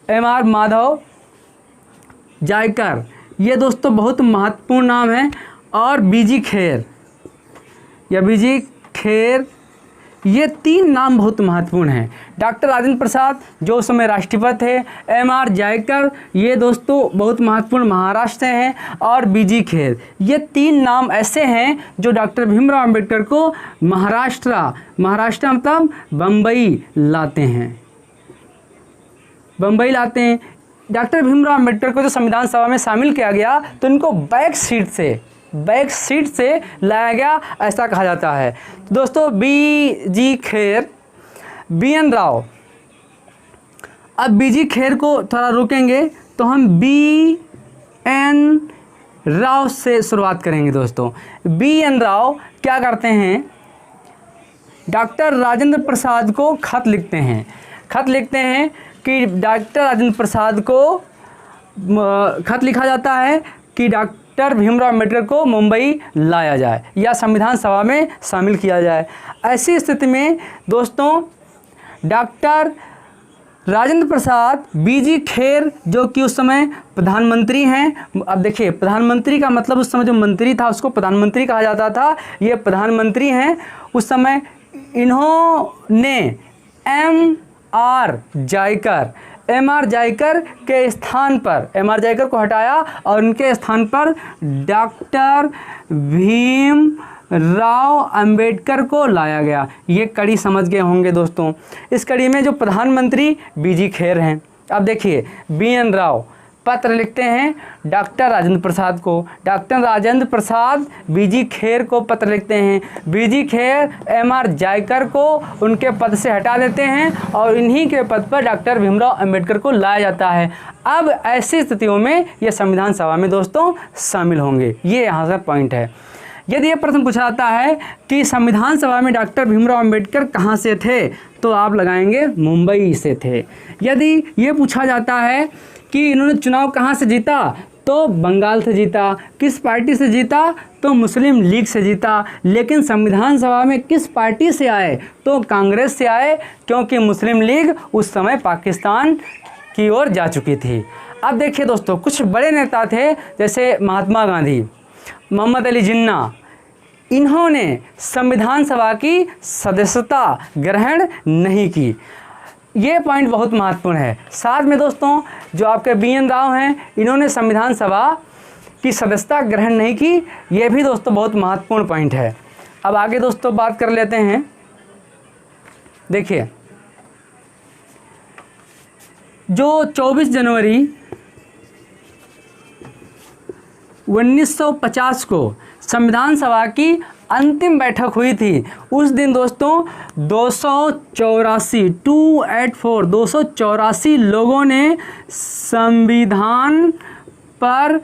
एम आर माधव जायकर, ये दोस्तों बहुत महत्वपूर्ण नाम है। और बीजी खेर, ये 3 नाम बहुत महत्वपूर्ण हैं। डॉक्टर राजेंद्र प्रसाद जो उस समय राष्ट्रपति थे, MR जायकर ये दोस्तों बहुत महत्वपूर्ण महाराष्ट्र हैं, और बीजी खेर, ये 3 नाम ऐसे हैं जो डॉक्टर भीमराव अंबेडकर को महाराष्ट्र मतलब बम्बई लाते हैं। डॉक्टर भीमराव अंबेडकर को जो संविधान सभा में शामिल किया गया तो इनको बैक सीट से लाया गया, ऐसा कहा जाता है। तो दोस्तों बीजी खेर, BN राव, अब बीजी खेर को थोड़ा रोकेंगे तो हम BN राव से शुरुआत करेंगे। दोस्तों BN राव क्या करते हैं, डॉक्टर राजेंद्र प्रसाद को खत लिखते हैं कि डॉक्टर राजेंद्र प्रसाद को खत लिखा जाता है कि डॉक्टर भीमराव अम्बेडकर को मुंबई लाया जाए या संविधान सभा में शामिल किया जाए। ऐसी स्थिति में दोस्तों डॉक्टर राजेंद्र प्रसाद, बीजी खेर जो कि उस समय प्रधानमंत्री हैं, अब देखिए प्रधानमंत्री का मतलब उस समय जो मंत्री था उसको प्रधानमंत्री कहा जाता था, ये प्रधानमंत्री हैं उस समय। इन्होंने MR जायकर के स्थान पर MR जायकर को हटाया और उनके स्थान पर डॉक्टर भीमराव अंबेडकर को लाया गया। ये कड़ी समझ गए होंगे दोस्तों। इस कड़ी में जो प्रधानमंत्री बीजी खेर हैं। अब देखिए BN राव पत्र लिखते हैं डॉक्टर राजेंद्र प्रसाद को, डॉक्टर राजेंद्र प्रसाद बीजी खेर को पत्र लिखते हैं, बीजी खेर MR जायकर को उनके पद से हटा देते हैं और इन्हीं के पद पर डॉक्टर भीमराव अंबेडकर को लाया जाता है। अब ऐसी स्थितियों में ये संविधान सभा में दोस्तों शामिल होंगे। ये यहाँ से पॉइंट है। यदि ये प्रश्न पूछा जाता है कि संविधान सभा में डॉक्टर भीमराव अंबेडकर कहाँ से थे, तो आप लगाएंगे मुंबई से थे। यदि ये पूछा जाता है कि इन्होंने चुनाव कहाँ से जीता, तो बंगाल से जीता। किस पार्टी से जीता, तो मुस्लिम लीग से जीता। लेकिन संविधान सभा में किस पार्टी से आए, तो कांग्रेस से आए, क्योंकि मुस्लिम लीग उस समय पाकिस्तान की ओर जा चुकी थी। अब देखिए दोस्तों, कुछ बड़े नेता थे जैसे महात्मा गांधी, मोहम्मद अली जिन्ना, इन्होंने संविधान सभा की सदस्यता ग्रहण नहीं की। ये पॉइंट बहुत महत्वपूर्ण है। साथ में दोस्तों जो आपके BN राव हैं, इन्होंने संविधान सभा की सदस्यता ग्रहण नहीं की। ये भी दोस्तों बहुत महत्वपूर्ण पॉइंट है। अब आगे दोस्तों बात कर लेते हैं। देखिए जो 24 जनवरी 1950 को संविधान सभा की अंतिम बैठक हुई थी, उस दिन दोस्तों 284 लोगों ने संविधान पर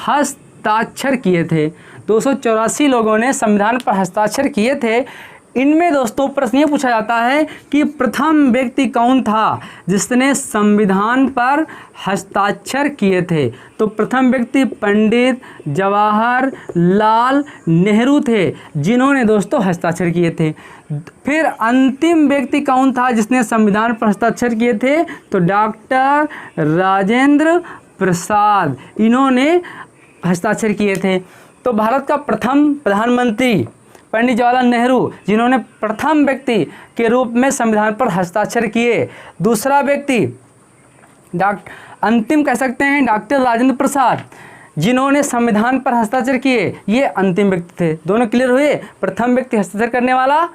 हस्ताक्षर किए थे। 284 लोगों ने संविधान पर हस्ताक्षर किए थे। इनमें दोस्तों प्रश्न ये पूछा जाता है कि प्रथम व्यक्ति कौन था जिसने संविधान पर हस्ताक्षर किए थे, तो प्रथम व्यक्ति पंडित जवाहरलाल नेहरू थे जिन्होंने दोस्तों हस्ताक्षर किए थे। फिर अंतिम व्यक्ति कौन था जिसने संविधान पर हस्ताक्षर किए थे, तो डॉक्टर राजेंद्र प्रसाद, इन्होंने हस्ताक्षर किए थे। तो भारत का प्रथम प्रधानमंत्री पंडित जवाहरलाल नेहरू, जिन्होंने प्रथम व्यक्ति के रूप में संविधान पर हस्ताक्षर किए। दूसरा व्यक्ति अंतिम कह सकते हैं डॉक्टर राजेंद्र प्रसाद, जिन्होंने संविधान पर हस्ताक्षर किए, ये अंतिम व्यक्ति थे। दोनों क्लियर हुए। प्रथम व्यक्ति हस्ताक्षर करने वाला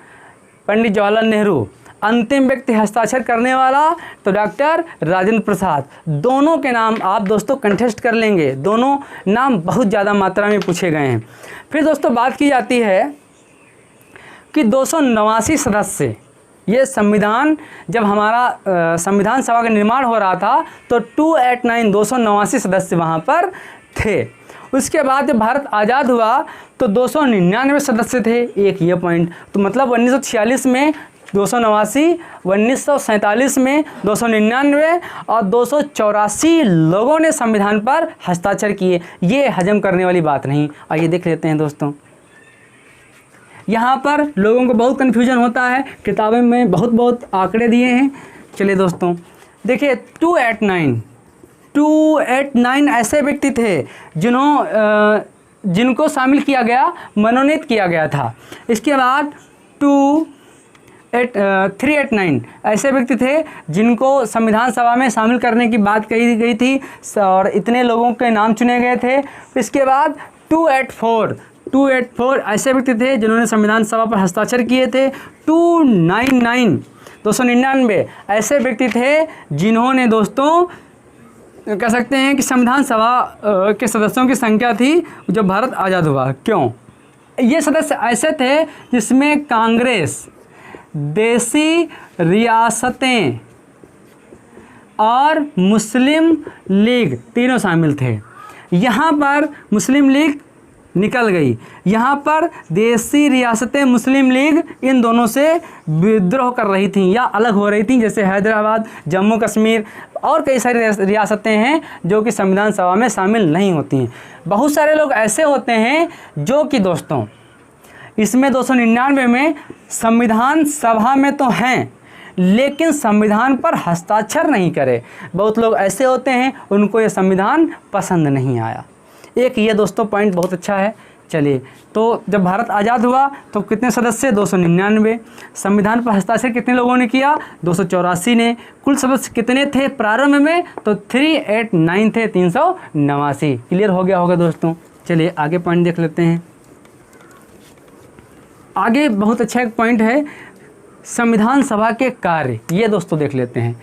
पंडित जवाहरलाल नेहरू, अंतिम व्यक्ति हस्ताक्षर करने वाला तो डॉक्टर राजेंद्र प्रसाद। दोनों के नाम आप दोस्तों कंटेस्ट कर लेंगे, दोनों नाम बहुत ज़्यादा मात्रा में पूछे गए हैं। फिर दोस्तों बात की जाती है कि 289 सदस्य, ये संविधान जब हमारा संविधान सभा का निर्माण हो रहा था तो 289 सदस्य वहाँ पर थे। उसके बाद जब भारत आज़ाद हुआ तो 299 सदस्य थे। एक ये पॉइंट, तो मतलब 1946 में 289, 1947 में 299 और 284 लोगों ने संविधान पर हस्ताक्षर किए। ये हजम करने वाली बात नहीं। आइए देख लेते हैं दोस्तों। यहाँ पर लोगों को बहुत कन्फ्यूजन होता है, किताबों में बहुत आंकड़े दिए हैं। चलिए दोस्तों देखिए 289 ऐसे व्यक्ति थे जिनको शामिल किया गया, मनोनीत किया गया था। इसके बाद 389 ऐसे व्यक्ति थे जिनको संविधान सभा में शामिल करने की बात कही गई थी और इतने लोगों के नाम चुने गए थे। इसके बाद 284 ऐसे व्यक्ति थे जिन्होंने संविधान सभा पर हस्ताक्षर किए थे। 299 ऐसे व्यक्ति थे जिन्होंने दोस्तों कह सकते हैं कि संविधान सभा के सदस्यों की संख्या थी जब भारत आज़ाद हुआ। क्यों? ये सदस्य ऐसे थे जिसमें कांग्रेस, देसी रियासतें और मुस्लिम लीग तीनों शामिल थे। यहाँ पर मुस्लिम लीग निकल गई, यहाँ पर देसी रियासतें, मुस्लिम लीग इन दोनों से विद्रोह कर रही थी या अलग हो रही थी, जैसे हैदराबाद, जम्मू कश्मीर और कई सारी रियासतें हैं जो कि संविधान सभा में शामिल नहीं होती हैं। बहुत सारे लोग ऐसे होते हैं जो कि दोस्तों इसमें 299 में संविधान सभा में तो हैं लेकिन संविधान पर हस्ताक्षर नहीं करे। बहुत लोग ऐसे होते हैं उनको ये संविधान पसंद नहीं आया। एक ये दोस्तों पॉइंट बहुत अच्छा है। चलिए, तो जब भारत आज़ाद हुआ तो कितने सदस्य? 299। संविधान पर हस्ताक्षर कितने लोगों ने किया? 284 ने। कुल सदस्य कितने थे प्रारंभ में? तो 389 थे, 389। क्लियर हो गया होगा दोस्तों। चलिए आगे पॉइंट देख लेते हैं। आगे बहुत अच्छा एक पॉइंट है, संविधान सभा के कार्य। ये दोस्तों देख लेते हैं।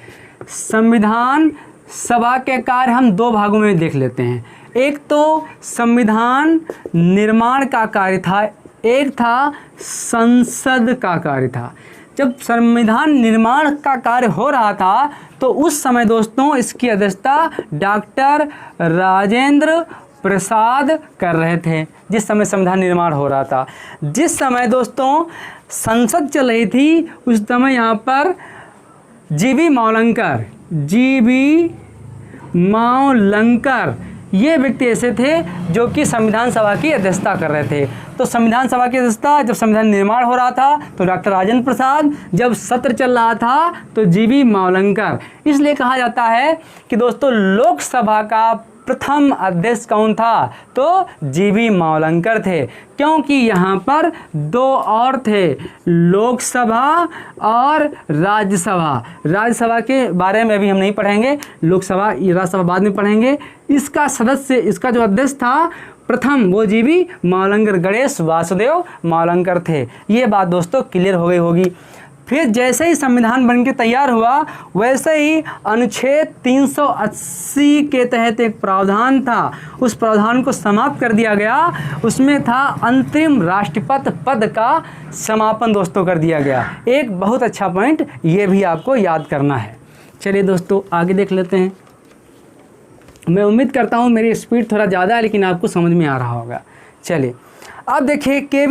संविधान सभा के कार्य हम दो भागों में देख लेते हैं। एक तो संविधान निर्माण का कार्य था, एक था संसद का कार्य था। जब संविधान निर्माण का कार्य हो रहा था तो उस समय दोस्तों इसकी अध्यक्षता डॉक्टर राजेंद्र प्रसाद कर रहे थे। जिस समय संविधान निर्माण हो रहा था, जिस समय दोस्तों संसद चल रही थी, उस समय यहाँ पर जीबी मावलंकर ये व्यक्ति ऐसे थे जो कि संविधान सभा की अध्यक्षता कर रहे थे। तो संविधान सभा की अध्यक्षता जब संविधान निर्माण हो रहा था तो डॉक्टर राजेंद्र प्रसाद, जब सत्र चल रहा था तो जीबी मावलंकर। इसलिए कहा जाता है कि दोस्तों लोकसभा का प्रथम अध्यक्ष कौन था? तो जीबी मावलंकर थे, क्योंकि यहाँ पर दो और थे, लोकसभा और राज्यसभा। राज्यसभा के बारे में अभी हम नहीं पढ़ेंगे, लोकसभा राज्यसभा बाद में पढ़ेंगे। इसका सदस्य, इसका जो अध्यक्ष था प्रथम, वो जीबी मावलंकर, गणेश वासुदेव मावलंकर थे। ये बात दोस्तों क्लियर हो गई होगी। फिर जैसे ही संविधान बनके तैयार हुआ वैसे ही अनुच्छेद 380 के तहत एक प्रावधान था, उस प्रावधान को समाप्त कर दिया गया। उसमें था अंतरिम राष्ट्रपति पद का समापन दोस्तों कर दिया गया। एक बहुत अच्छा पॉइंट ये भी आपको याद करना है। चलिए दोस्तों आगे देख लेते हैं। मैं उम्मीद करता हूँ मेरी स्पीड थोड़ा ज़्यादा है लेकिन आपको समझ में आ रहा होगा। चलिए अब देखिए के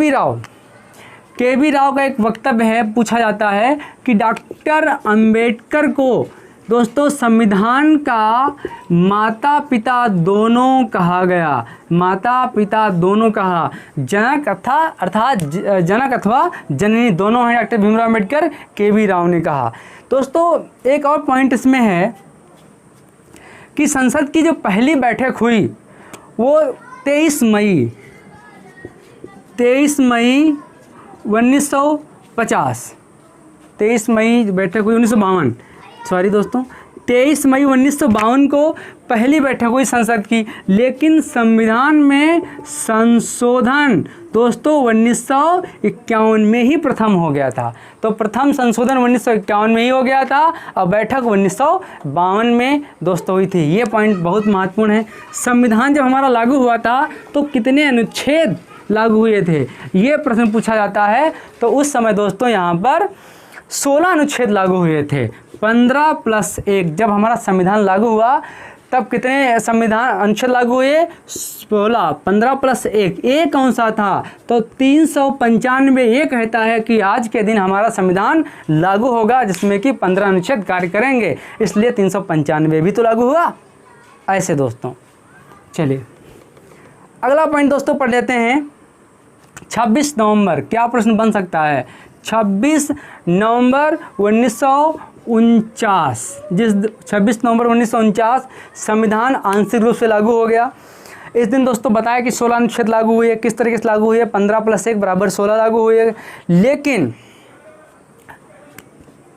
वी राव का एक वक्तव्य है, पूछा जाता है कि डॉक्टर अंबेडकर को दोस्तों संविधान का माता पिता दोनों कहा गया। माता पिता दोनों कहा, जनक अर्थात जनक अथवा जननी दोनों हैं डॉक्टर भीमराव अंबेडकर, के वी राव ने कहा। दोस्तों एक और पॉइंट इसमें है कि संसद की जो पहली बैठक हुई वो 23 मई 23 मई बैठक हुई 1952। सॉरी दोस्तों, 23 मई 1952 को पहली बैठक हुई संसद की। लेकिन संविधान में संशोधन दोस्तों 1951 में ही प्रथम हो गया था। तो प्रथम संशोधन 1951 में ही हो गया था और बैठक 1952 में दोस्तों हुई थी। ये पॉइंट बहुत महत्वपूर्ण है। संविधान जब हमारा लागू हुआ था तो कितने अनुच्छेद लागू हुए थे, ये प्रश्न पूछा जाता है। तो उस समय दोस्तों यहाँ पर 16 अनुच्छेद लागू हुए थे। 15+1 जब हमारा संविधान लागू हुआ तब कितने संविधान अनुच्छेद लागू हुए? 16। 15+1 एक कौन सा था? तो 395। ये कहता है कि आज के दिन हमारा संविधान लागू होगा जिसमें कि 15 अनुच्छेद कार्य करेंगे, इसलिए 395 भी तो लागू हुआ। ऐसे दोस्तों चलिए अगला पॉइंट दोस्तों पढ़ लेते हैं। 26 नवंबर, क्या प्रश्न बन सकता है? 26 नवंबर 1949, जिस 26 नवंबर 1949 संविधान आंशिक रूप से लागू हो गया। इस दिन दोस्तों बताया कि 16 अनुच्छेद लागू हुई है। किस तरीके से लागू हुई है? 15 + 1 = 16 लागू हुई है। लेकिन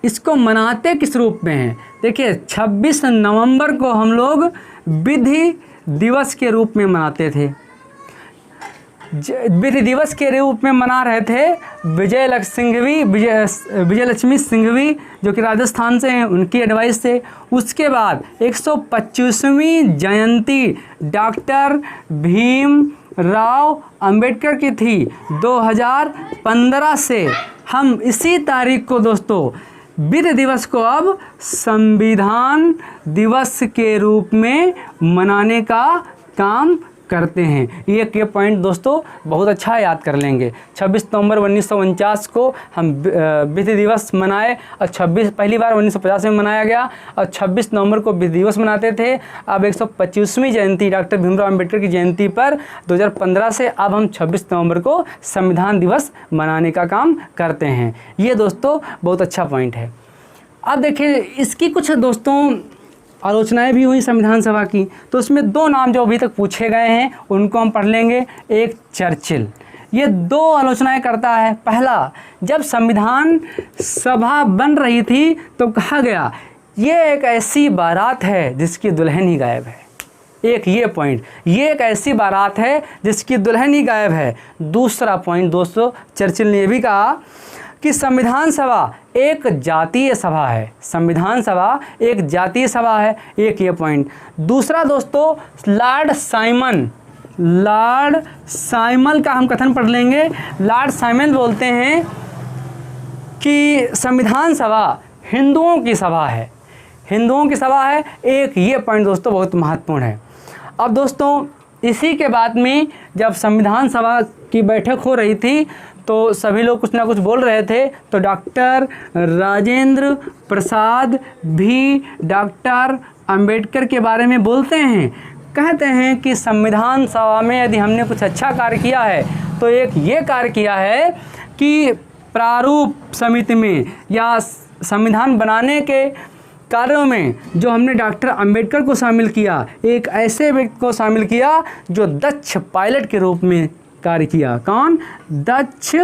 इसको मनाते किस रूप में हैं? देखिए 26 नवंबर को हम लोग विधि दिवस के रूप में मनाते थे। विधि दिवस के रूप में मना रहे थे विजयलक्ष्मी सिंघवी जो कि राजस्थान से हैं, उनकी एडवाइस से। उसके बाद 125वीं जयंती डॉक्टर भीमराव अंबेडकर की थी। 2015 से हम इसी तारीख को दोस्तों विधि दिवस को अब संविधान दिवस के रूप में मनाने का काम करते हैं। ये पॉइंट दोस्तों बहुत अच्छा याद कर लेंगे। 26 नवंबर 1949 को हम विधि दिवस मनाए और पहली बार 1950 में मनाया गया और 26 नवंबर को विधि दिवस मनाते थे। अब 125वीं जयंती डॉक्टर भीमराव अंबेडकर की जयंती पर 2015 से अब हम 26 नवंबर को संविधान दिवस मनाने का काम करते हैं। ये दोस्तों बहुत अच्छा पॉइंट है। अब देखिए इसकी कुछ दोस्तों आलोचनाएं भी हुई संविधान सभा की, तो उसमें 2 नाम जो अभी तक पूछे गए हैं उनको हम पढ़ लेंगे। एक चर्चिल, ये 2 आलोचनाएं करता है। पहला, जब संविधान सभा बन रही थी तो कहा गया ये एक ऐसी बारात है जिसकी दुल्हन ही गायब है। एक ये पॉइंट, ये एक ऐसी बारात है जिसकी दुल्हन ही गायब है। दूसरा पॉइंट दोस्तों चर्चिल ने यह भी कहा कि संविधान सभा एक जातीय सभा है। संविधान सभा एक जातीय सभा है। एक ये पॉइंट। दूसरा दोस्तों लॉर्ड साइमन का हम कथन पढ़ लेंगे। लॉर्ड साइमन बोलते हैं कि संविधान सभा हिंदुओं की सभा है। हिंदुओं की सभा है। एक ये पॉइंट दोस्तों बहुत महत्वपूर्ण है। अब दोस्तों इसी के बाद में जब संविधान सभा की बैठक हो रही थी तो सभी लोग कुछ ना कुछ बोल रहे थे, तो डॉक्टर राजेंद्र प्रसाद भी डॉक्टर अंबेडकर के बारे में बोलते हैं। कहते हैं कि संविधान सभा में यदि हमने कुछ अच्छा कार्य किया है तो एक ये कार्य किया है कि प्रारूप समिति में या संविधान बनाने के कार्यों में जो हमने डॉक्टर अंबेडकर को शामिल किया, एक ऐसे व्यक्ति को शामिल किया जो दक्ष पायलट के रूप में कार्य किया। कौन? दक्ष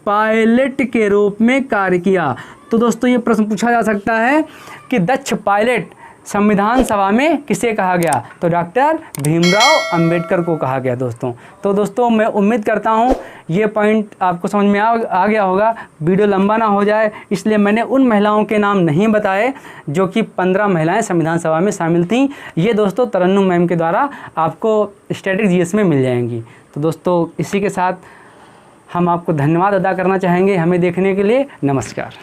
पायलट के रूप में कार्य किया। तो दोस्तों ये प्रश्न पूछा जा सकता है कि दक्ष पायलट संविधान सभा में किसे कहा गया? तो डॉक्टर भीमराव अंबेडकर को कहा गया दोस्तों। तो दोस्तों मैं उम्मीद करता हूँ ये पॉइंट आपको समझ में आ गया होगा। वीडियो लंबा ना हो जाए इसलिए मैंने उन महिलाओं के नाम नहीं बताए जो कि 15 महिलाएं संविधान सभा में शामिल थीं। ये दोस्तों तरन्नुम मैम के द्वारा आपको स्टैटिक जीएस में मिल जाएंगी। तो दोस्तों इसी के साथ हम आपको धन्यवाद अदा करना चाहेंगे हमें देखने के लिए। नमस्कार।